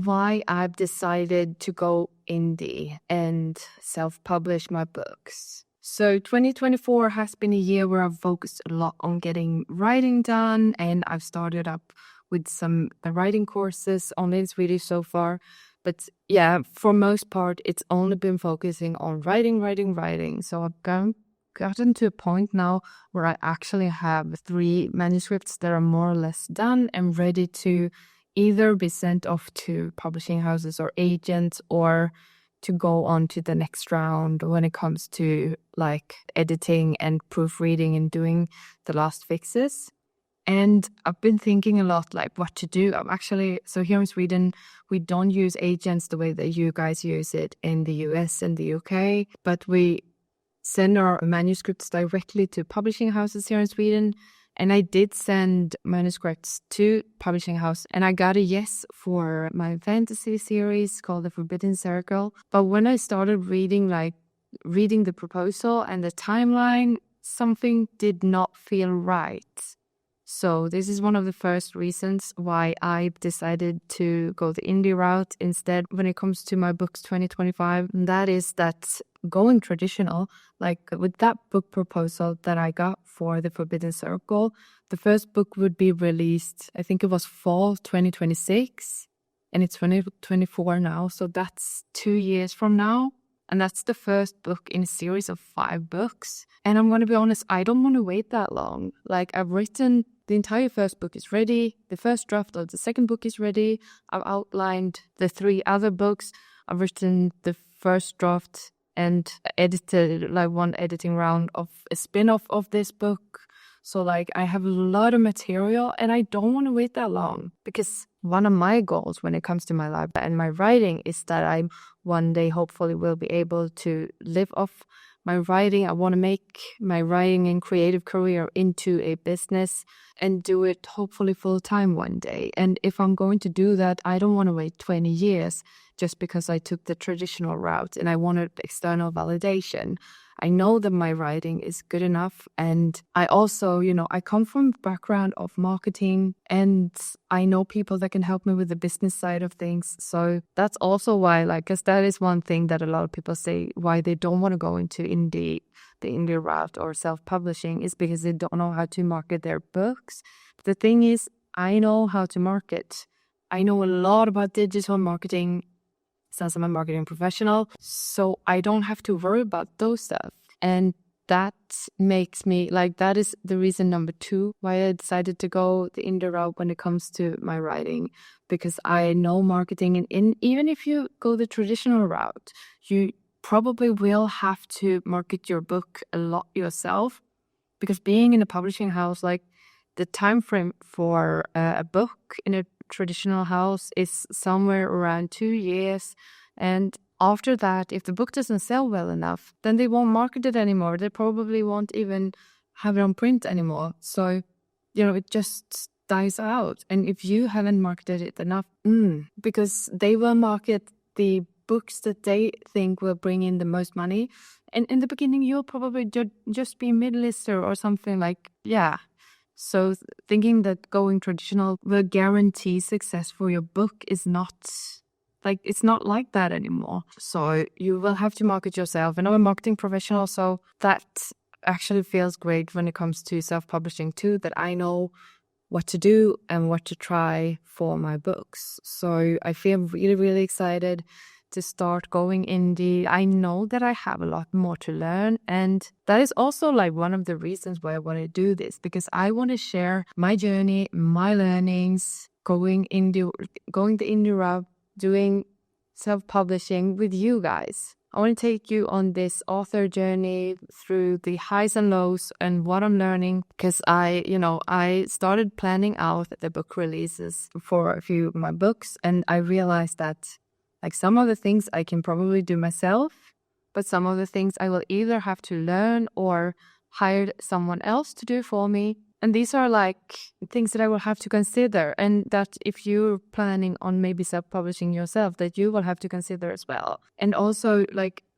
why I've decided to go indie and self-publish my books. So 2024 has been a year where I've focused a lot on getting writing done, and I've started up with some writing courses only in Swedish so far. But yeah, for most part, it's only been focusing on writing. So I've gotten to a point now where I actually have 3 manuscripts that are more or less done and ready to either be sent off to publishing houses or agents, or to go on to the next round when it comes to like editing and proofreading and doing the last fixes. And I've been thinking a lot like what to do. So here in Sweden, we don't use agents the way that you guys use it in the US and the UK, but we send our manuscripts directly to publishing houses here in Sweden. And I did send manuscripts to publishing house, and I got a yes for my fantasy series called The Forbidden Circle. But when I started reading the proposal and the timeline, something did not feel right. So this is one of the first reasons why I decided to go the indie route instead when it comes to my books 2025. And that is that going traditional, like with that book proposal that I got for The Forbidden Circle, the first book would be released, I think it was fall 2026, and it's 2024 now. So that's 2 years from now. And that's the first book in a series of 5 books. And I'm going to be honest, I don't want to wait that long. Like I've written, the entire first book is ready. The first draft of the second book is ready. I've outlined the 3 other books. I've written the first draft and edited like one editing round of a spin-off of this book. So like I have a lot of material and I don't want to wait that long, because one of my goals when it comes to my life and my writing is that I one day hopefully will be able to live off my writing. I want to make my writing and creative career into a business and do it hopefully full time one day. And if I'm going to do that, I don't want to wait 20 years just because I took the traditional route and I wanted external validation. I know that my writing is good enough, and I also, I come from a background of marketing, and I know people that can help me with the business side of things. So that's also why, because that is one thing that a lot of people say why they don't want to go into the indie route or self-publishing, is because they don't know how to market their books. The thing is, I know how to market. I know a lot about digital marketing since I'm a marketing professional, so I don't have to worry about those stuff. And that makes me, that is the reason number 2 why I decided to go the indie route when it comes to my writing, because I know marketing. And even if you go the traditional route, you probably will have to market your book a lot yourself, because being in a publishing house, the time frame for a book in a traditional house is somewhere around 2 years. And after that, if the book doesn't sell well enough, then they won't market it anymore. They probably won't even have it on print anymore. So, it just dies out. And if you haven't marketed it enough, because they will market the books that they think will bring in the most money. And in the beginning, you'll probably just be a mid-lister or something So thinking that going traditional will guarantee success for your book is not, it's not like that anymore. So you will have to market yourself. And I'm a marketing professional, so that actually feels great when it comes to self-publishing too, that I know what to do and what to try for my books. So I feel really, really excited to start going indie. I know that I have a lot more to learn, and that is also one of the reasons why I want to do this, because I want to share my journey, my learnings, going the indie route, doing self-publishing with you guys. I want to take you on this author journey through the highs and lows and what I'm learning, because I started planning out the book releases for a few of my books, and I realized that some of the things I can probably do myself, but some of the things I will either have to learn or hire someone else to do for me. And these are things that I will have to consider, and that if you're planning on maybe self-publishing yourself, that you will have to consider as well. And also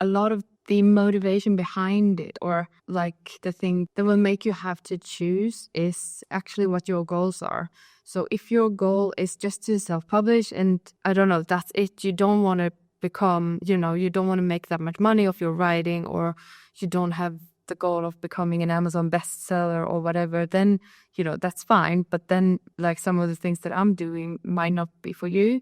a lot of the motivation behind it, or like the thing that will make you have to choose, is actually what your goals are. So if your goal is just to self-publish and I don't know, that's it, you don't want to become, you don't want to make that much money off your writing, or you don't have the goal of becoming an Amazon bestseller or whatever, then, that's fine. But then like some of the things that I'm doing might not be for you.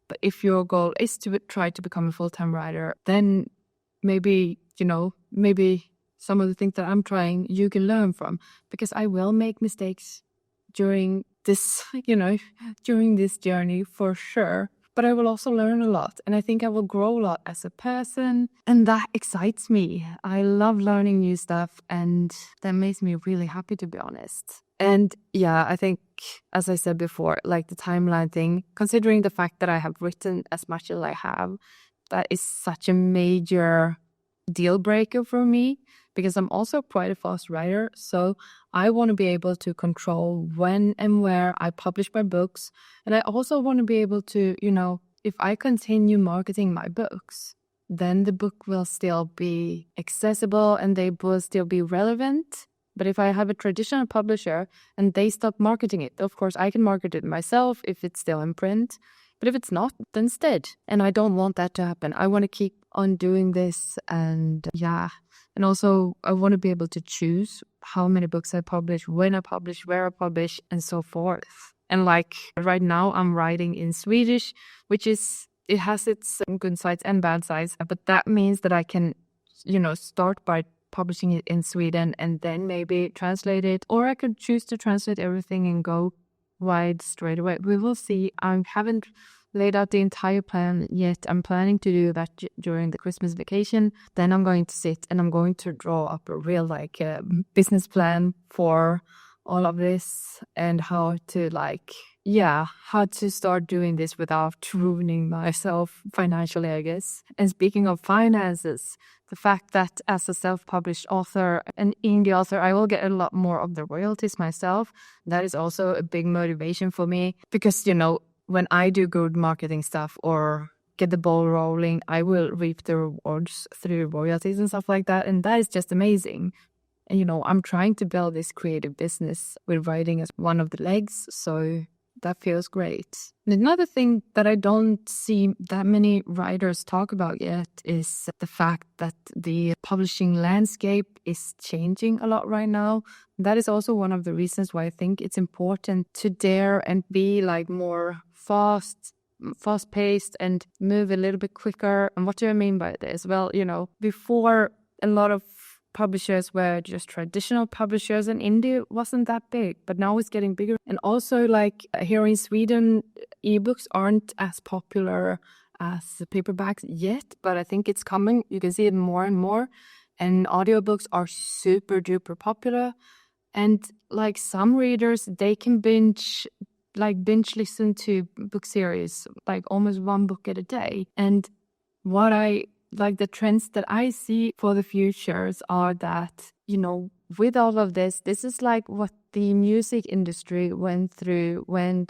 But if your goal is to try to become a full-time writer, then maybe some of the things that I'm trying, you can learn from, because I will make mistakes during this, during this journey for sure. But I will also learn a lot, and I think I will grow a lot as a person, and that excites me. I love learning new stuff, and that makes me really happy, to be honest. And yeah, I think, as I said before, like the timeline thing, considering the fact that I have written as much as I have, that is such a major deal breaker for me, because I'm also quite a fast writer. So I want to be able to control when and where I publish my books. And I also want to be able to, if I continue marketing my books, then the book will still be accessible and they will still be relevant. But if I have a traditional publisher and they stop marketing it, of course, I can market it myself if it's still in print. But if it's not, then it's dead. And I don't want that to happen. I want to keep on doing this. And yeah. And also, I want to be able to choose how many books I publish, when I publish, where I publish, and so forth. And like right now, I'm writing in Swedish, which it has its good sides and bad sides. But that means that I can, start by publishing it in Sweden and then maybe translate it. Or I could choose to translate everything and go wide straight away. We will see. I haven't laid out the entire plan yet. I'm planning to do that during the Christmas vacation. Then I'm going to sit and I'm going to draw up a real business plan for all of this, and how to start doing this without ruining myself financially, I guess. And speaking of finances, the fact that as a self-published author, an indie author, I will get a lot more of the royalties myself. That is also a big motivation for me, because, when I do good marketing stuff or get the ball rolling, I will reap the rewards through royalties and stuff like that. And that is just amazing. And, I'm trying to build this creative business with writing as one of the legs. So that feels great. And another thing that I don't see that many writers talk about yet is the fact that the publishing landscape is changing a lot right now. That is also one of the reasons why I think it's important to dare and be more fast-paced and move a little bit quicker. And what do I mean by this? Well, before, a lot of publishers were just traditional publishers and indie wasn't that big, but now it's getting bigger. And also here in Sweden, ebooks aren't as popular as paperbacks yet, but I think it's coming. You can see it more and more. And audiobooks are super duper popular. And some readers, they can binge listen to book series, almost one book at a day. And what the trends that I see for the futures are that, with all of this is what the music industry went through when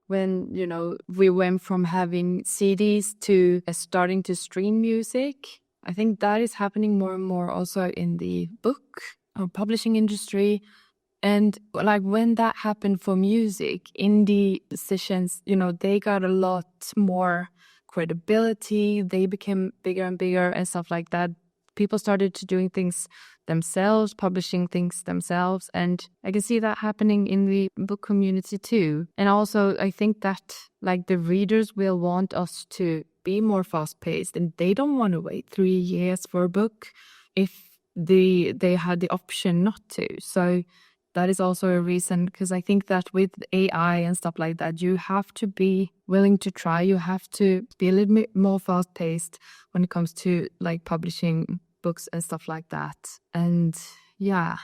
we went from having CDs to starting to stream music. I think that is happening more and more also in the book or publishing industry. And when that happened for music, indie musicians, they got a lot more credibility. They became bigger and bigger and stuff like that. People started to doing things themselves, publishing things themselves. And I can see that happening in the book community too. And also I think that the readers will want us to be more fast-paced, and they don't want to wait 3 years for a book if they had the option not to. So that is also a reason, because I think that with AI and stuff like that, you have to be willing to try. You have to be a little bit more fast-paced when it comes to publishing books and stuff like that. And yeah,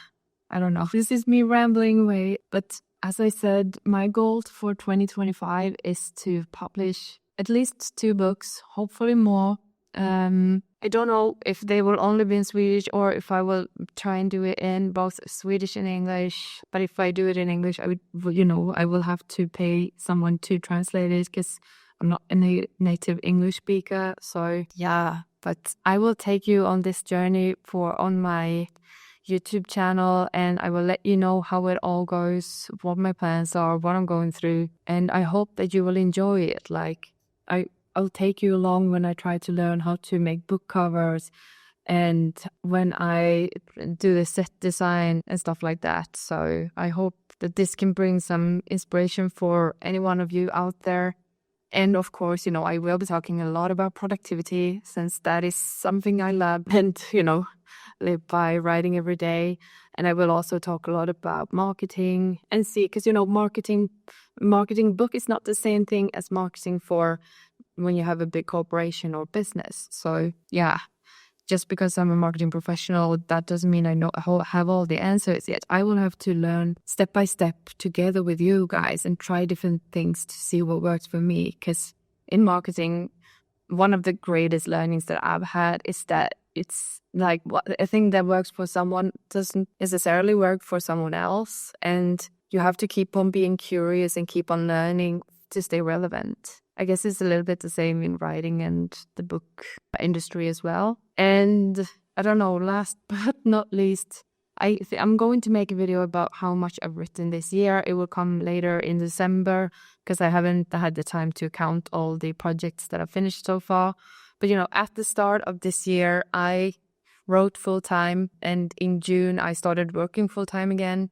I don't know. This is me rambling away. But as I said, my goal for 2025 is to publish at least 2 books, hopefully more. I don't know if they will only be in Swedish or if I will try and do it in both Swedish and English. But if I do it in English, I will have to pay someone to translate it, because I'm not a native English speaker. So yeah, But I will take you on this journey on my YouTube channel, and I will let you know how it all goes, what my plans are, what I'm going through, and I hope that you will enjoy it. Like I'll take you along when I try to learn how to make book covers and when I do the set design and stuff like that. So I hope that this can bring some inspiration for any one of you out there. And of course, I will be talking a lot about productivity, since that is something I love and, live by, writing every day. And I will also talk a lot about marketing and because, marketing book is not the same thing as marketing for when you have a big corporation or business. So yeah, just because I'm a marketing professional, that doesn't mean I have all the answers yet. I will have to learn step by step together with you guys and try different things to see what works for me. Because in marketing, one of the greatest learnings that I've had is that it's like a thing that works for someone doesn't necessarily work for someone else. And you have to keep on being curious and keep on learning to stay relevant. I guess it's a little bit the same in writing and the book industry as well. And I don't know, last but not least, I'm going to make a video about how much I've written this year. It will come later in December because I haven't had the time to count all the projects that I've finished so far. But, at the start of this year, I wrote full-time, and in June, I started working full-time again.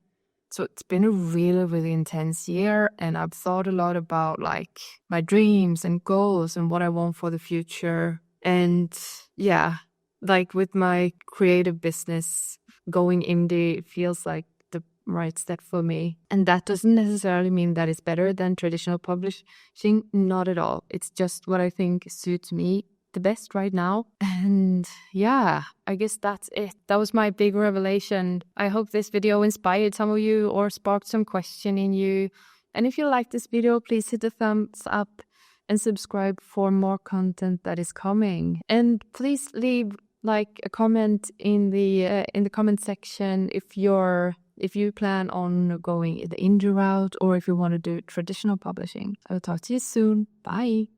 So it's been a really, really intense year, and I've thought a lot about like my dreams and goals and what I want for the future. And yeah, like with my creative business, going indie feels like the right step for me. And that doesn't necessarily mean that it's better than traditional publishing. Not at all. It's just what I think suits me the best right now. And yeah, I guess that's it. That was my big revelation. I hope this video inspired some of you or sparked some question in you. And if you like this video, please hit the thumbs up and subscribe for more content that is coming. And please leave like a comment in the comment section if you plan on going the indie route or if you want to do traditional publishing. I will talk to you soon. Bye.